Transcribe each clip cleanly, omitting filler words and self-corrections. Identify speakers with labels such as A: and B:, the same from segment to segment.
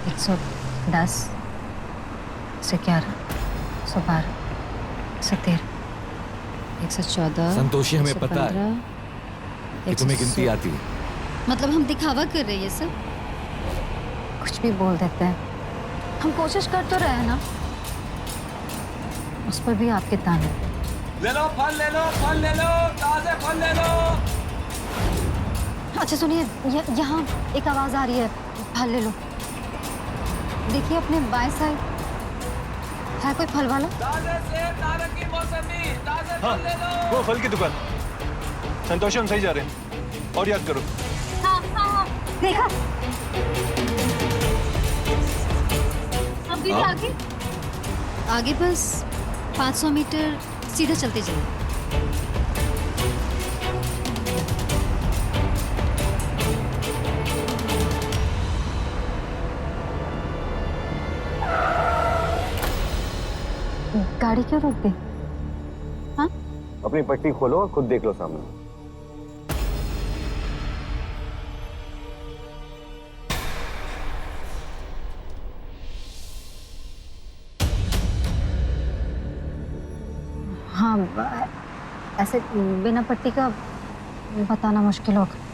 A: 110, 111, 112, 113, 114।
B: संतोषी, हमें पता है कि तुम्हें गिनती आती है।
C: मतलब हम दिखावा कर रहे हैं सर?
A: कुछ भी बोल देते हैं, हम कोशिश कर तो रहे हैं ना। उस पर भी आपके ताने।
D: ले लो फल, ले लो फल, ले लो ताजे फल, ले लो।
A: अच्छा सुनिए, यहाँ एक आवाज आ रही है, फल ले लो। देखिए अपने बाएं साइड है कोई फल वाला?
D: ताजे सेब, नारंगी, मौसमी, ताजे फल ले लो।
E: वो फल की दुकान। संतोषी, हम सही जा रहे हैं, और याद करो।
A: हाँ हाँ, देखा। अभी आगे
C: आगे बस 500 मीटर सीधा चलते जाइए।
A: गाड़ी क्यों रोक दी? हाँ,
F: अपनी पट्टी खोलो और खुद देख लो सामने।
A: हाँ, ऐसे बिना पट्टी का बताना मुश्किल होगा।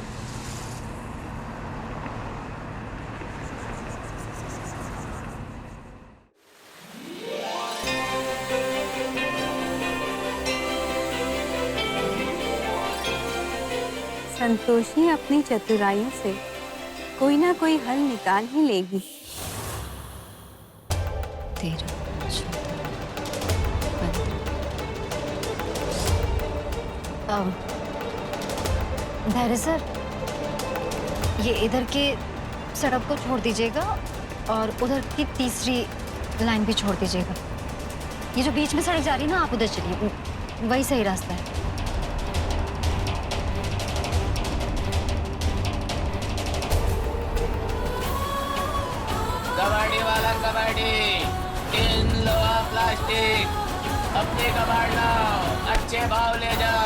G: संतोषी अपनी चतुराई से कोई ना कोई हल निकाल ही लेगी।
C: 13, 14,
A: धैर्य सर, ये इधर के सड़क को छोड़ दीजिएगा और उधर की तीसरी लाइन भी छोड़ दीजिएगा। ये जो बीच में सड़क जा रही है ना, आप उधर चलिए, वही सही रास्ता है।
D: कबाड़ी वाला कबाड़ी, टिन, लोहा, प्लास्टिक, अपने कबाड़ लाओ, अच्छे भाव ले जाओ।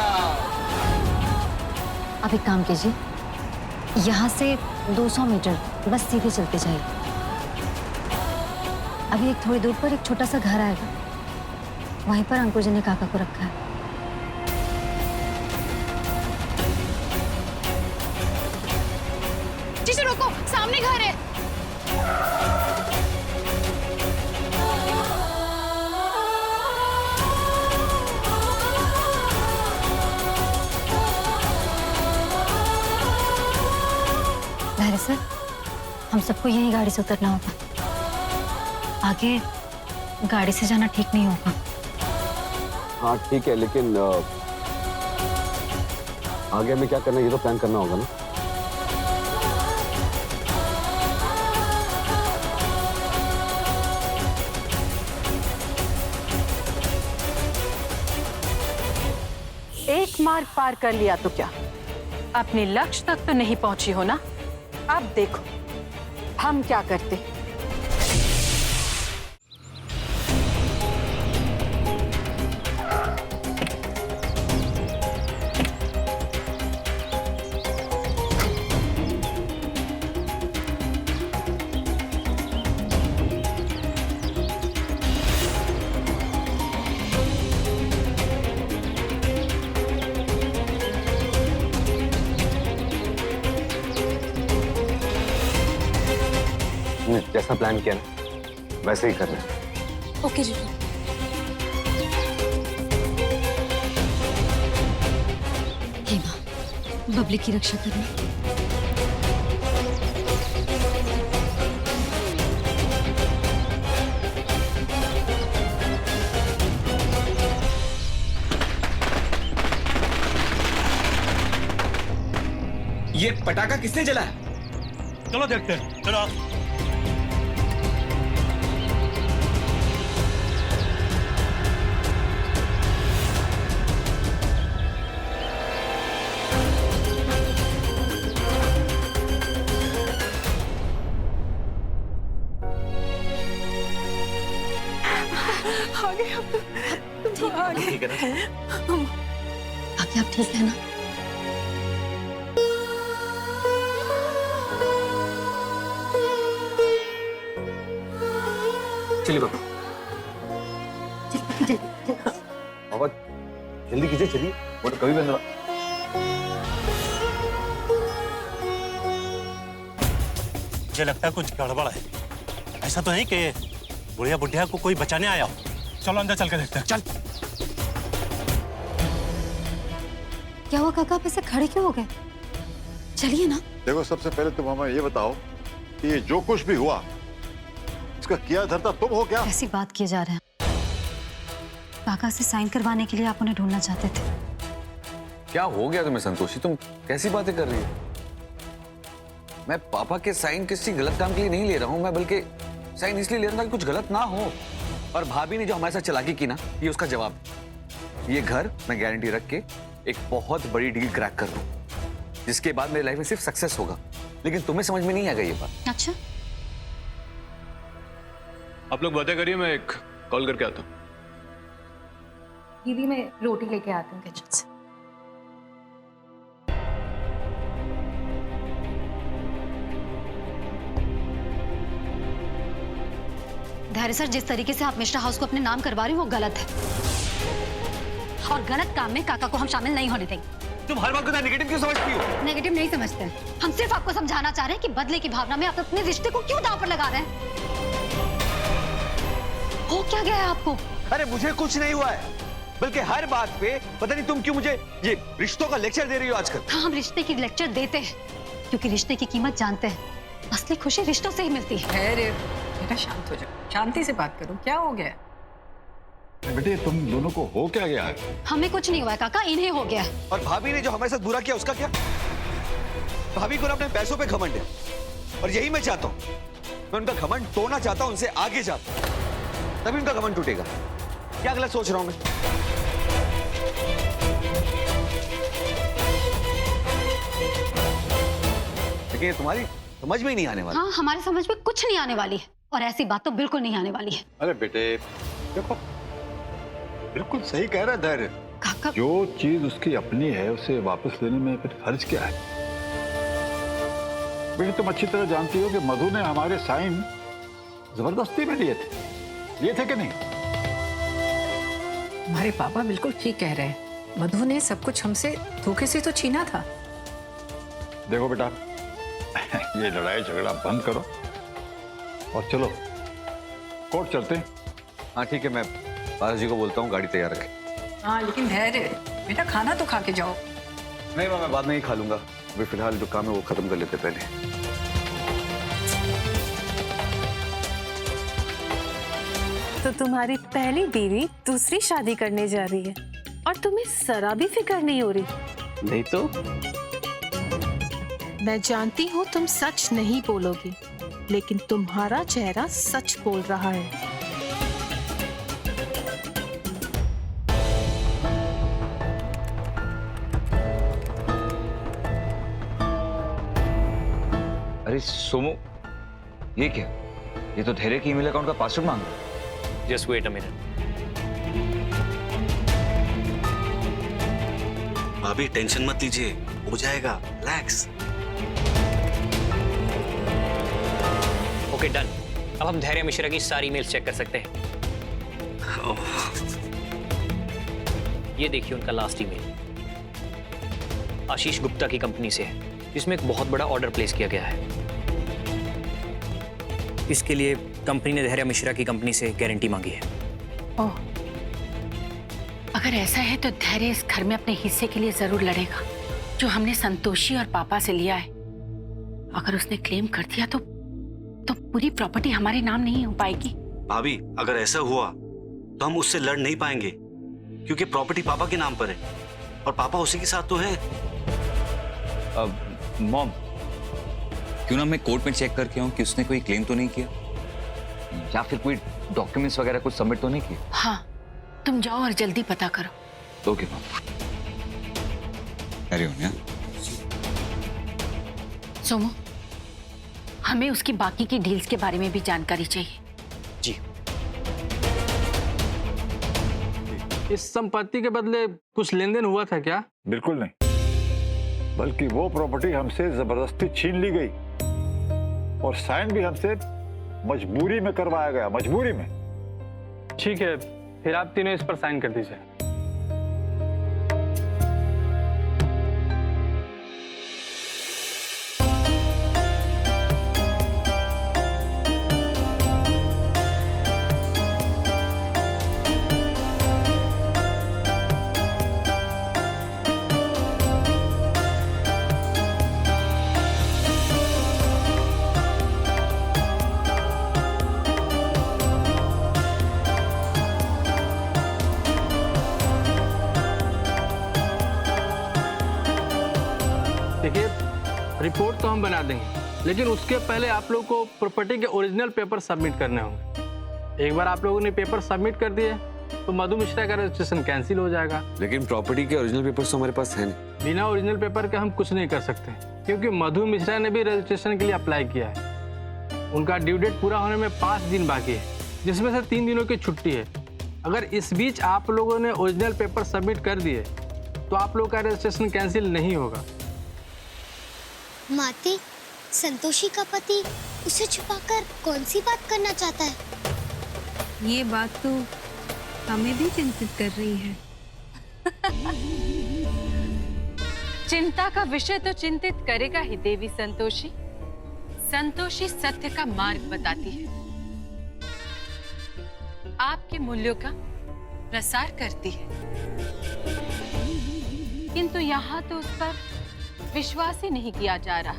A: आप एक काम कीजिए, यहाँ से 200 मीटर बस सीधे चलते जाइए। अभी एक थोड़ी दूर पर एक छोटा सा घर आएगा, वहीं पर अंकुर जी ने काका को रखा है।
C: जीजू रुको, सामने घर है।
A: धैर्य सर, हम सबको यही गाड़ी से उतरना होगा। आगे गाड़ी से जाना ठीक नहीं होगा।
F: हाँ ठीक है, लेकिन आगे हमें क्या करना है ये तो प्लान करना होगा ना।
G: एक मार्ग पार कर लिया तो क्या, अपने लक्ष्य तक तो नहीं पहुंची हो ना। अब देखो हम क्या करते।
F: जैसा प्लान किया ना वैसे ही करना है।
C: ओके जी। हे माँ, बबली की रक्षा करना।
D: ये पटाखा किसने जलाया?
E: चलो देखते हैं, चलो।
G: आगे आप
D: ठीक है ना?
C: आगे आप ठीक है ना?
F: चलिए पापा। पापा जल्दी कीजिए, चलिए। वो तो कभी बंद रहा।
H: मुझे लगता है कुछ गड़बड़ है। ऐसा तो नहीं कि बुढ़िया बुढ़िया को कोई बचाने आया हो। चलो अंदर चल के देखते हैं। चल।
C: क्या हुआ काका, आप ऐसे खड़े क्यों हो गए? चलिए ना।
I: देखो, सबसे पहले तुम हमें ये बताओ कि ये जो कुछ भी हुआ इसका किया धरता तुम हो क्या?
C: ऐसी बात किए जा रहे हैं। काका से साइन करवाने के लिए आप उन्हें ढूंढना चाहते थे।
F: क्या हो गया तुम्हें संतोषी? तुम कैसी बातें कर रही हो? मैं पापा के साइन किसी गलत काम के लिए नहीं ले रहा हूं। मैं बल्कि साइन इसलिए ले रहा था कि कुछ गलत ना हो। और भाभी ने जो हमारे साथ चालाकी की ना, ये उसका जवाब। ये घर मैं गारंटी रख के एक बहुत बड़ी डील क्रैक कर दूं, जिसके बाद मेरी लाइफ में सिर्फ सक्सेस होगा। लेकिन तुम्हें समझ में नहीं आ गई ये बात।
C: अच्छा,
E: आप लोग बातें करिए, मैं एक कॉल करके आता हूँ।
G: दीदी मैं रोटी लेके आती हूँ किचन से।
C: धैर्य सर, जिस तरीके से आप मिश्रा हाउस को अपने नाम करवा रही हो वो गलत है, और गलत काम में काका को हम शामिल नहीं होने देंगे।
F: तुम हर बात को नेगेटिव क्यों समझती हो?
C: नेगेटिव नहीं समझते, हम सिर्फ आपको समझाना चाह रहे हैं कि बदले की भावना में आप अपने रिश्ते को क्यों दांव पर लगा रहे हैं। हो क्या गया है आपको?
F: अरे मुझे कुछ नहीं हुआ है, बल्कि हर बात पे पता नहीं तुम क्यों मुझे ये रिश्तों का लेक्चर दे रही हो आजकल।
C: हाँ, हम रिश्ते की लेक्चर देते हैं क्योंकि रिश्ते की कीमत जानते हैं। असली खुशी रिश्तों से ही मिलती है।
G: अरे बेटा शांत हो जाओ, शांति से बात करो। क्या हो गया?
I: बेटे, तुम दोनों को हो क्या गया है?
C: हमें कुछ नहीं हुआ है काका, इन्हें हो गया है।
F: और भाभी ने जो हमारे साथ बुरा किया उसका क्या? भाभी को ना अपने पैसों पे घमंड है, और यही मैं चाहता हूँ। मैं उनका घमंड तोड़ना चाहता हूँ, उनसे आगे जाता हूँ, तभी उनका घमंड टूटेगा। क्या गलत सोच रहा हूँ मैं? लेकिन ये तुम्हारी समझ में ही नहीं आने वाला।
C: हाँ, हमारी समझ में कुछ नहीं आने वाली है, और ऐसी बात तो बिल्कुल नहीं आने वाली है।
I: अरे बेटे देखो, बिल्कुल सही कह रहा है धैर्य।
C: काका,
I: जो चीज उसकी अपनी है उसे वापस लेने में फिर हर्ज क्या है? बेटे, तुम अच्छी तरह जानती हो कि मधु ने हमारे साइन जबरदस्ती में लिए थे कि नहीं?
G: हमारे पापा बिल्कुल ठीक कह रहे हैं। मधु ने सब कुछ हमसे धोखे से तो छीना था।
I: देखो बेटा, ये लड़ाई झगड़ा बंद करो और चलो कोर्ट चलते हैं।
F: हाँ ठीक है, मैं बालाजी को बोलता हूँ गाड़ी तैयार रखे।
G: हाँ लेकिन धैर्य बेटा, खाना तो खा के जाओ।
F: नहीं माँ, मैं बाद में ही खा लूंगा। अभी फिलहाल जो काम है वो खत्म कर लेते पहले।
J: तो तुम्हारी पहली बीवी दूसरी शादी करने जा रही है और तुम्हें जरा भी फिक्र नहीं हो रही?
H: नहीं तो
J: मैं जानती हूँ तुम सच नहीं बोलोगी, लेकिन तुम्हारा चेहरा सच बोल रहा है।
F: अरे सोमो, ये क्या? ये तो धैर्य की ईमेल अकाउंट का पासवर्ड मांग रहा है।
D: Just wait a minute.
H: भाभी टेंशन मत लीजिए, हो जाएगा, रिलैक्स।
D: Okay done. अब हम धैर्य मिश्रा की सारी ईमेल्स चेक कर सकते हैं। ये देखिए उनका लास्ट ईमेल आशीष गुप्ता की कंपनी से है, जिसमें एक बहुत बड़ा ऑर्डर प्लेस किया गया है। इसके लिए कंपनी ने धैर्य मिश्रा की कंपनी से गारंटी मांगी है।
G: ओह, अगर ऐसा है तो धैर्य इस घर में अपने हिस्से के लिए जरूर लड़ेगा, जो हमने संतोषी और पापा से लिया है। अगर उसने क्लेम कर दिया तो पूरी प्रॉपर्टी हमारे नाम नहीं हो पाएगी।
H: भाभी अगर ऐसा हुआ तो हम उससे लड़ नहीं पाएंगे, क्योंकि प्रॉपर्टी पापा के नाम पर है और पापा उसी के साथ तो है।
F: मॉम, क्यों ना मैं कोर्ट में चेक करके आऊं कि उसने कोई क्लेम तो नहीं किया, या फिर कोई डॉक्यूमेंट्स वगैरह कुछ सबमिट तो नहीं किया।
G: हाँ, तुम जाओ और जल्दी पता करो।
F: Okay mom. अरे
G: सोमो, हमें उसकी बाकी की डील्स के बारे में भी जानकारी चाहिए।
D: जी।
E: इस संपत्ति के बदले कुछ लेन देन हुआ था क्या?
I: बिल्कुल नहीं, बल्कि वो प्रॉपर्टी हमसे जबरदस्ती छीन ली गई और साइन भी हमसे मजबूरी में करवाया गया। मजबूरी में।
E: ठीक है, फिर आप तीनों इस पर साइन कर दीजिए। देखिए, रिपोर्ट तो हम बना देंगे, लेकिन उसके पहले आप लोगों को प्रॉपर्टी के ओरिजिनल पेपर सबमिट करने होंगे। एक बार आप लोगों ने पेपर सबमिट कर दिए तो मधु मिश्रा का रजिस्ट्रेशन कैंसिल हो जाएगा।
F: लेकिन प्रॉपर्टी के ओरिजिनल पेपर्स तो हमारे पास हैं नहीं।
E: बिना ओरिजिनल पेपर के हम कुछ नहीं कर सकते, क्योंकि मधु मिश्रा ने भी रजिस्ट्रेशन के लिए अप्लाई किया है। उनका ड्यू डेट पूरा होने में 5 दिन बाकी है, जिसमें से 3 दिनों की छुट्टी है। अगर इस बीच आप लोगों ने ओरिजिनल पेपर सबमिट कर दिए तो आप लोगों का रजिस्ट्रेशन कैंसिल नहीं होगा।
K: माते, संतोषी का पति उसे छुपाकर कौन सी बात करना चाहता है?
J: ये बात तो हमें भी चिंतित कर रही है।
G: चिंता का विषय तो चिंतित करेगा ही देवी संतोषी। संतोषी सत्य का मार्ग बताती है, आपके मूल्यों का प्रसार करती है, किंतु यहाँ तो उस पर विश्वास ही नहीं किया जा रहा,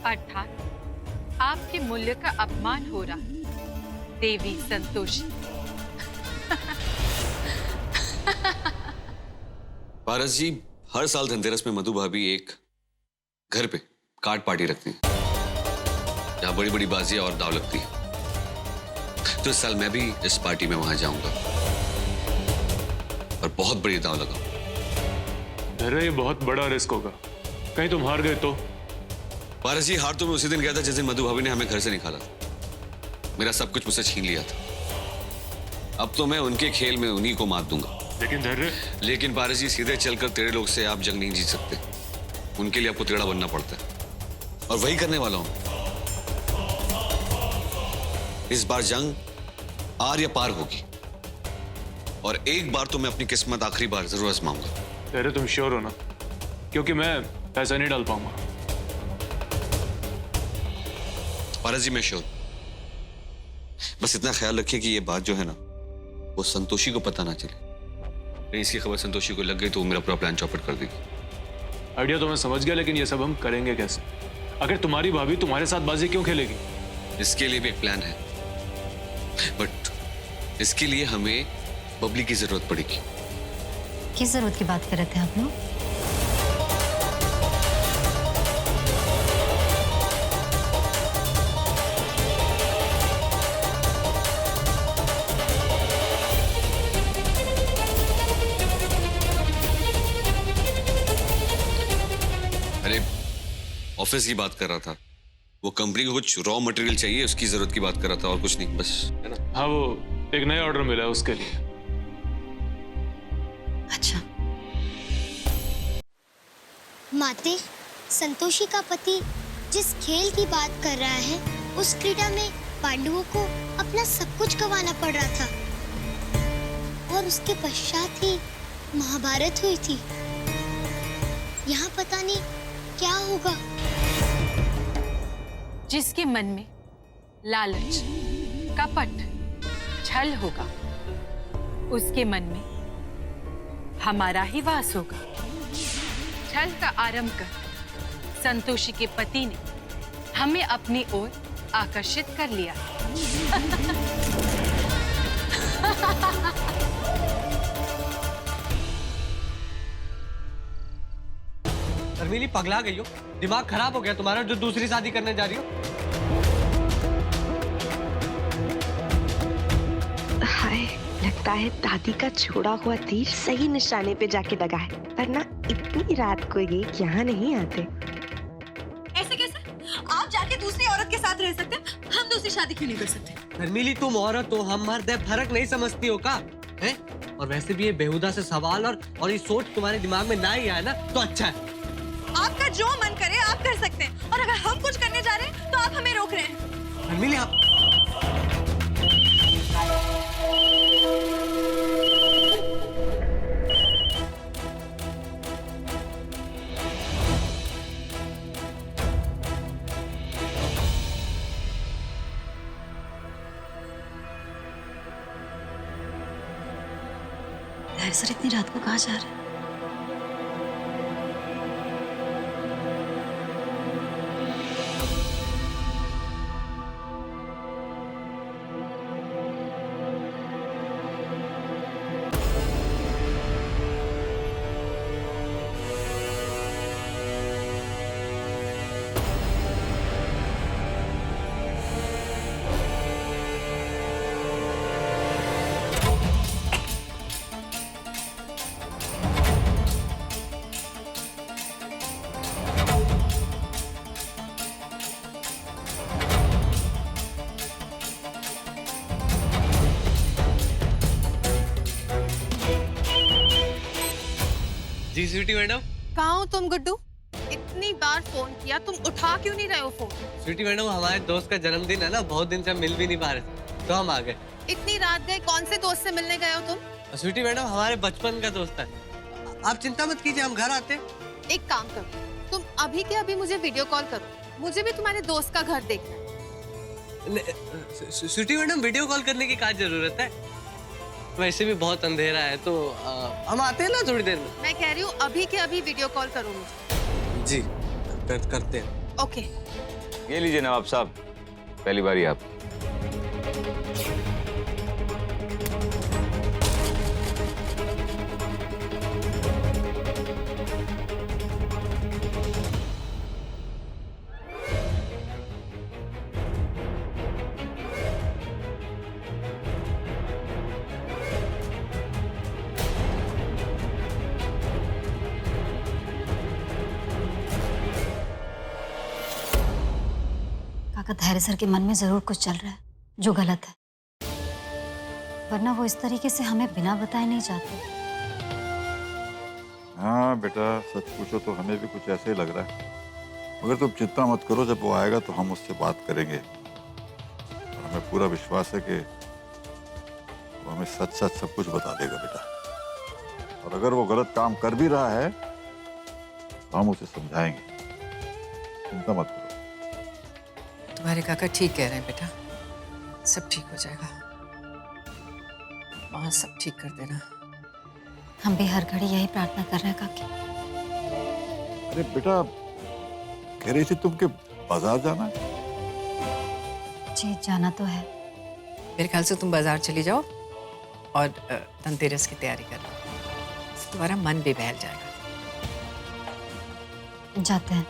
G: अर्थात आपके मूल्य का अपमान हो रहा। देवी संतोषी।
F: पारस जी, हर साल धनतेरस में मधु भाभी एक घर पे कार्ड पार्टी रखती है, जहाँ बड़ी बड़ी बाजियां और दाव लगती है। तो इस साल मैं भी इस पार्टी में वहां जाऊंगा और बहुत बड़ी दाव लगाऊंगा।
L: अरे ये बहुत बड़ा रिस्क होगा, कहीं तुम हार गए तो?
F: पारस जी, हार तो मैं उसी दिन गया था जिस दिन मधु भाभी ने हमें घर से निकाला था। मेरा सब कुछ मुझसे छीन लिया था। अब तो मैं उनके खेल में उन्हीं को मात दूंगा। लेकिन पारस जी, सीधे चलकर तेरे लोग से आप जंग नहीं जीत सकते। उनके लिए आपको तेड़ा बनना पड़ता है, और वही करने वाला हूं। इस बार जंग आर या पार होगी, और एक बार तो मैं अपनी किस्मत आखिरी बार जरूर आजमाऊंगा।
L: अरे तुम श्योर हो ना? क्योंकि मैं पैसा नहीं डाल पाऊंगा।
F: पारस जी, मैं श्योर। बस इतना ख्याल रखिए कि ये बात जो है ना, वो संतोषी को पता ना चले। नहीं, इसकी खबर संतोषी को लग गई तो वो मेरा पूरा प्लान चौपट कर देगी।
L: आइडिया तो मैं समझ गया, लेकिन ये सब हम करेंगे कैसे? अगर तुम्हारी भाभी तुम्हारे साथ बाजी क्यों खेलेगी?
F: इसके लिए भी एक प्लान है, बट इसके लिए हमें बबली की जरूरत पड़ेगी।
A: किस जरूरत की बात कर रहे थे आप लोग?
F: अरे ऑफिस की बात कर रहा था। वो कंपनी को कुछ रॉ मटेरियल चाहिए, उसकी जरूरत की बात कर रहा था, और कुछ नहीं, बस, है ना?
L: हाँ, वो एक नया ऑर्डर मिला है उसके लिए।
A: अच्छा।
K: माते, संतोषी का पति जिस खेल की बात कर रहा है, उस क्रीड़ा में पांडवों को अपना सब कुछ गंवाना पड़ रहा था, और उसके पश्चात ही महाभारत हुई थी। यहाँ पता नहीं क्या होगा।
G: जिसके मन में लालच, कपट, छल होगा, उसके मन में हमारा ही वास होगा। छल का आरंभ कर संतोषी के पति ने हमें अपनी ओर आकर्षित कर लिया।
M: शर्मिली, पगला गई हो? दिमाग खराब हो गया तुम्हारा, जो दूसरी शादी करने जा रही हो?
N: हाय, लगता है दादी का छोड़ा हुआ तीर सही निशाने पे जाके लगा है, वरना इतनी रात को ये यहाँ नहीं आते।
O: ऐसे कैसे? आप जाके दूसरी औरत के साथ रह सकते हैं, हम दूसरी शादी क्यों नहीं कर सकते?
M: शर्मिली, तुम औरत हो, हम मर्द है, फर्क नहीं समझती हो का? है? और वैसे भी ये बेहुदा से सवाल और ये सोच तुम्हारे दिमाग में ना ही आए ना, तो अच्छा है।
O: आपका जो मन करे आप कर सकते हैं, और अगर हम कुछ करने जा रहे हैं तो आप हमें रोक रहे हैं।
M: शर्मिली, आप
C: धैर्य सर इतनी रात को कहाँ जा रहे हैं?
M: जी स्वीटी मैडम।
J: कहाँ हो तुम गुड्डू? इतनी बार फोन किया, तुम उठा क्यों नहीं रहे हो फोन?
M: स्वीटी मैडम, हमारे दोस्त का जन्मदिन है ना, बहुत दिन से हम मिल भी नहीं पा रहे थे, तो हम आ गए।
J: इतनी रात गए, कौन से दोस्त से मिलने गए हो तुम?
M: स्वीटी मैडम, हमारे बचपन का दोस्त है। आप चिंता मत कीजिए, हम घर आते हैं।
J: एक काम करो, तुम अभी के अभी मुझे वीडियो कॉल करो, मुझे भी तुम्हारे दोस्त का घर देखना है।
M: स्वीटी मैडम, वीडियो कॉल करने की क्या जरूरत है? वैसे भी बहुत अंधेरा है, तो हम आते हैं ना थोड़ी देर में।
J: मैं कह रही हूँ अभी के अभी वीडियो कॉल करो मुझे।
M: जी करते हैं।
J: ओके।
F: ये लीजिए नवाब साहब, पहली बारी आप।
A: काका, धैर्य सर के मन में जरूर कुछ चल रहा है जो गलत है, वरना वो इस तरीके से हमें बिना बताए नहीं जाते।
I: हाँ बेटा, सच पूछो तो हमें भी कुछ ऐसे ही लग रहा है, मगर तुम चिंता मत करो, जब वो आएगा तो हम उससे बात करेंगे और हमें पूरा विश्वास है कि वो हमें सच सच सब कुछ बता देगा बेटा। और अगर वो गलत काम कर भी रहा है तो हम उसे समझाएंगे, चिंता मत करो।
P: तुम्हारे काका ठीक कह रहे हैं बेटा, सब ठीक हो जाएगा। माँ सब ठीक कर देना।
A: हम भी हर घड़ी यही प्रार्थना कर रहे हैं काकी।
I: अरे बेटा, कह रही थी तुम के बाजार जाना है?
A: जी जाना तो है।
P: मेरे ख्याल से तुम बाजार चली जाओ और धनतेरस की तैयारी कर लो, इससे तुम्हारा मन भी बहल जाएगा।
A: जाते हैं।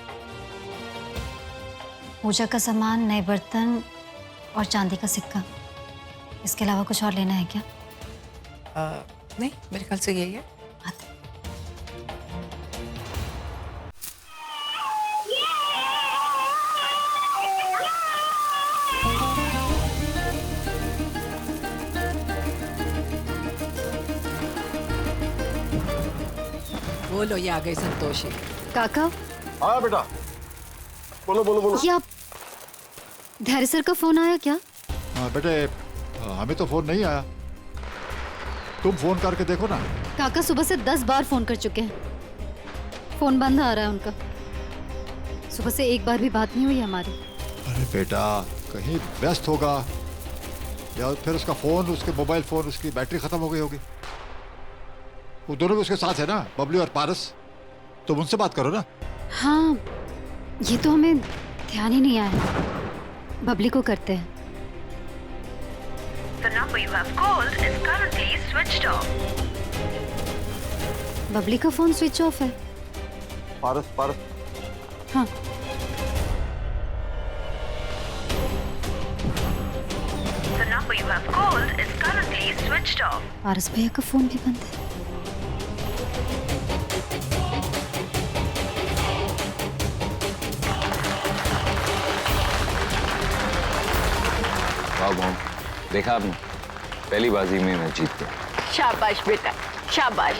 A: पूजा का सामान, नए बर्तन और चांदी का सिक्का, इसके अलावा कुछ और लेना है क्या?
P: नहीं, मेरे ख्याल से यही है। बोलो, ये आ गई संतोषी।
A: काका।
I: हाँ बेटा, बोलो बोलो बोलो।
A: ये आप धैर्य सर का फोन आया क्या?
I: हाँ बेटे, हमें तो फोन नहीं आया, तुम फोन करके देखो ना।
A: काका सुबह से 10 बार फोन कर चुके हैं, फोन बंद आ रहा है उनका। सुबह से एक बार भी बात नहीं हुई हमारी।
I: अरे बेटा, कहीं व्यस्त होगा या फिर उसका फोन, उसके मोबाइल फोन, उसकी बैटरी खत्म हो गई होगी। वो दोनों भी उसके साथ है ना, बबली और पारस, तुम उनसे बात करो ना।
A: हाँ, ये तो हमें ध्यान ही नहीं आया। बबली को करते हैं।
Q: The number you have called is currently switched off.
A: Babli का फोन स्विच ऑफ है।
I: पारस पारस।
A: हाँ।
Q: The number you have called is currently switched off.
A: पारस भैया का फोन भी बंद है।
F: वाह, देखा आपने, पहली बाजी में मैं जीत गया।
G: शाबाश बेटा, शाबाश।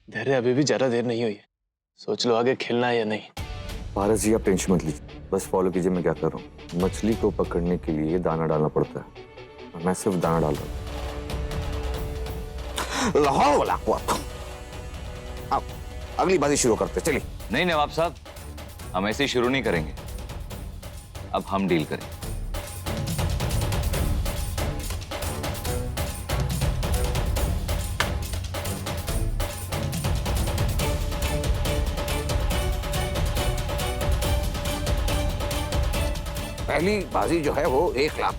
L: धैर्य, अभी भी ज्यादा देर नहीं हुई है, सोच लो आगे खेलना है या नहीं।
F: पारस जी, आप टेंशन मत लीजिए, बस फॉलो कीजिए मैं क्या कर रहा हूँ। मछली को पकड़ने के लिए दाना डालना पड़ता है, और मैं सिर्फ दाना डाल रहा हूँ। लाहौर वाला अब अगली बाजी शुरू करते, चलिए। नहीं नवाब साहब, हम ऐसे ही शुरू नहीं करेंगे, अब हम डील करें। पहली बाजी जो है वो 1 लाख।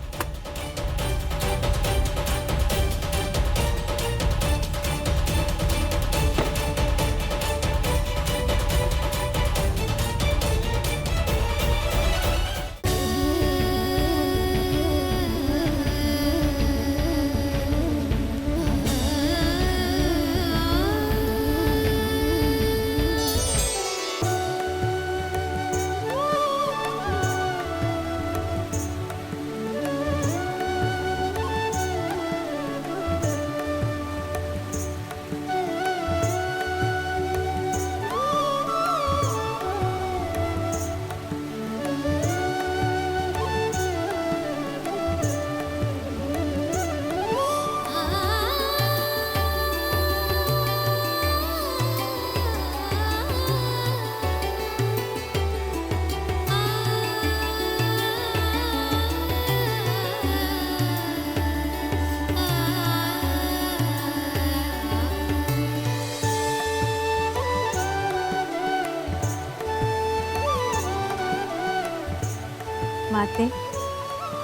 J: माते,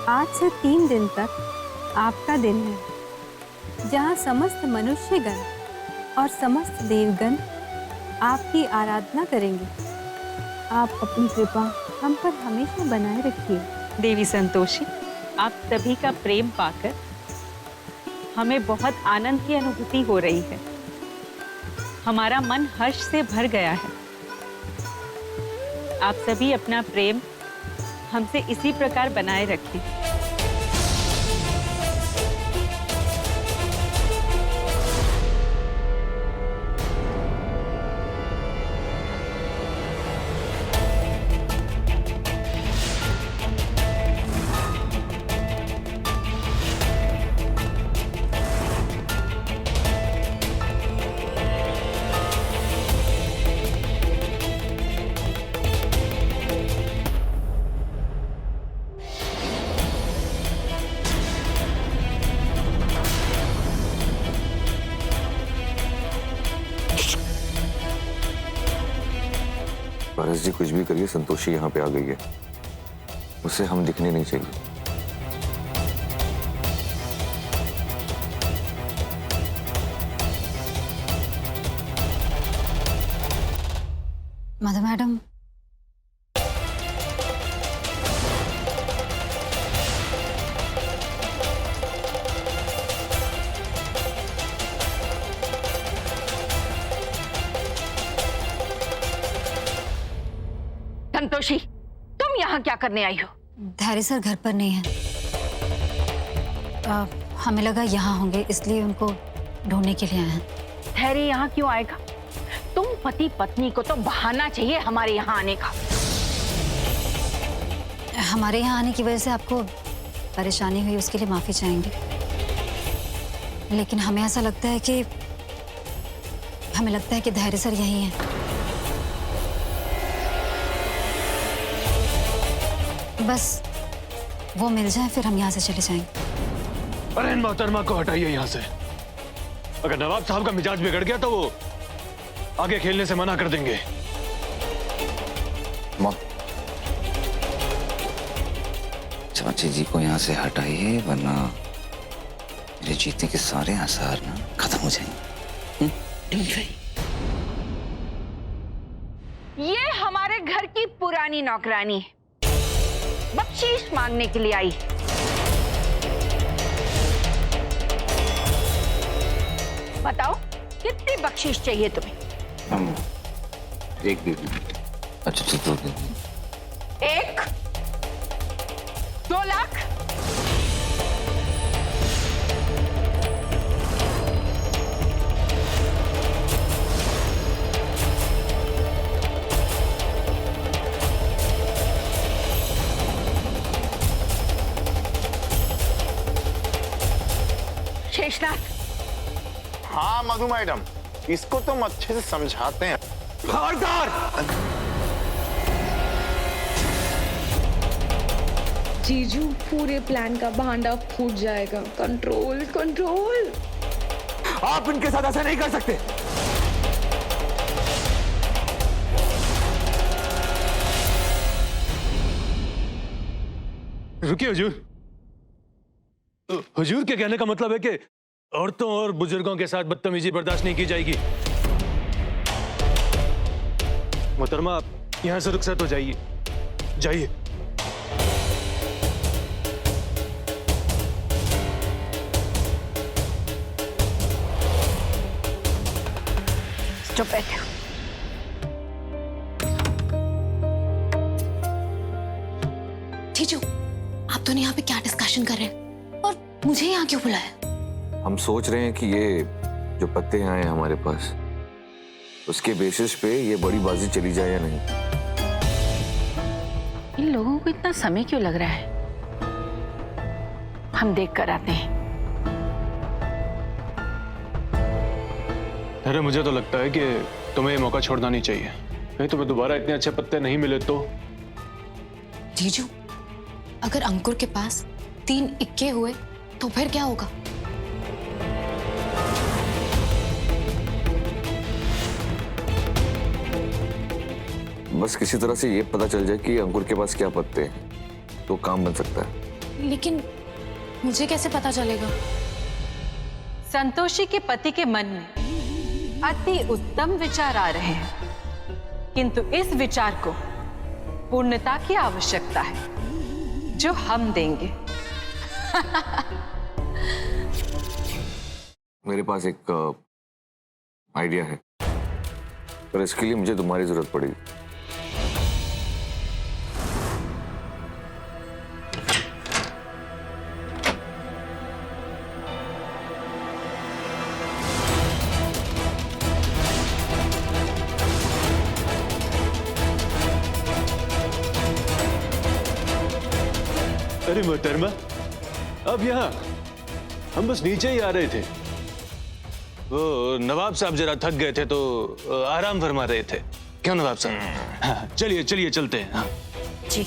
J: आज से 3 दिन तक आपका दिन है, जहाँ समस्त मनुष्यगण और समस्त देवगण आपकी आराधना करेंगे। आप अपनी कृपा हम पर हमेशा बनाए रखिए।
R: देवी संतोषी, आप सभी का प्रेम पाकर हमें बहुत आनंद की अनुभूति हो रही है। हमारा मन हर्ष से भर गया है। आप सभी अपना प्रेम हमसे इसी प्रकार बनाए रखें।
F: पारस जी कुछ भी करिए, संतोषी यहाँ पे आ गई है, उसे हम दिखने नहीं चाहिए।
A: मधु मैडम,
G: संतोषी, तुम यहाँ क्या करने आई हो?
A: धैर्य सर घर पर नहीं है। हमें लगा यहाँ होंगे, इसलिए उनको ढूंढने के लिए आए हैं।
G: धैर्य यहाँ क्यों आएगा? तुम पति पत्नी को तो बहाना चाहिए हमारे यहाँ आने का।
A: हमारे यहाँ आने की वजह से आपको परेशानी हुई, उसके लिए माफी चाहेंगे। लेकिन हमें ऐसा लगता है कि धैर्य सर यही है। बस वो मिल जाए, फिर हम यहाँ से चले जाएंगे।
L: अरे इन मोहतरमा को हटाइए यहाँ से। अगर नवाब साहब का मिजाज बिगड़ गया तो वो आगे खेलने से मना कर देंगे।
F: चाची जी को यहाँ से हटाइए, वरना मेरे जीतने के सारे आसार ना खत्म हो जाएंगे।
G: ये हमारे घर की पुरानी नौकरानी है, बख्शीश मांगने के लिए आई। बताओ कितनी बख्शीश चाहिए तुम्हें?
F: हम 1 दे दें। अच्छा 2 दे दें।
G: 1, 2 लाख? शेषनाथ।
S: हाँ मधु मैडम, इसको तुम अच्छे से समझाते हैं।
L: खबरदार!
T: जीजू, पूरे प्लान का भांडा फूट जाएगा। Control control.
L: आप इनके साथ ऐसा नहीं कर सकते। रुकिए हुजूर। हुजूर के कहने का मतलब है कि औरतों और बुजुर्गों के साथ बदतमीजी बर्दाश्त नहीं की जाएगी। मोहतरमा, आप यहां से रुखसत हो जाइए, जाइए।
G: चुप बैठो।
C: जीजू, आप दोनों यहाँ पे क्या डिस्कशन कर रहे हैं और मुझे यहाँ क्यों बुलाया?
F: हम सोच रहे हैं कि ये जो पत्ते आए हैं हमारे पास, उसके बेसिस पे ये बड़ी बाजी चली जाए या नहीं।
G: इन लोगों को इतना समय क्यों लग रहा है? हम देख कर आते हैं।
L: अरे मुझे तो लगता है कि तुम्हें ये मौका छोड़ना नहीं चाहिए, नहीं तुम्हें दोबारा इतने अच्छे पत्ते नहीं मिले तो।
C: जीजू, अगर अंकुर के पास 3 इक्के हुए तो फिर क्या होगा?
F: बस किसी तरह से ये पता चल जाए कि अंकुर के पास क्या पत्ते हैं, तो काम बन सकता है।
C: लेकिन मुझे कैसे पता चलेगा?
R: संतोषी के पति के मन में अति उत्तम विचार आ रहे हैं, किंतु इस विचार को पूर्णता की आवश्यकता है, जो हम देंगे।
F: मेरे पास एक आइडिया है, पर इसके लिए मुझे तुम्हारी जरूरत पड़ेगी।
L: अरे मोहतरमा, अब यहाँ हम बस नीचे ही आ रहे थे। वो नवाब साहब जरा थक गए थे तो आराम फरमा रहे थे। क्यों नवाब साहब? हाँ, चलिए चलिए चलते हैं। हाँ।
C: जी।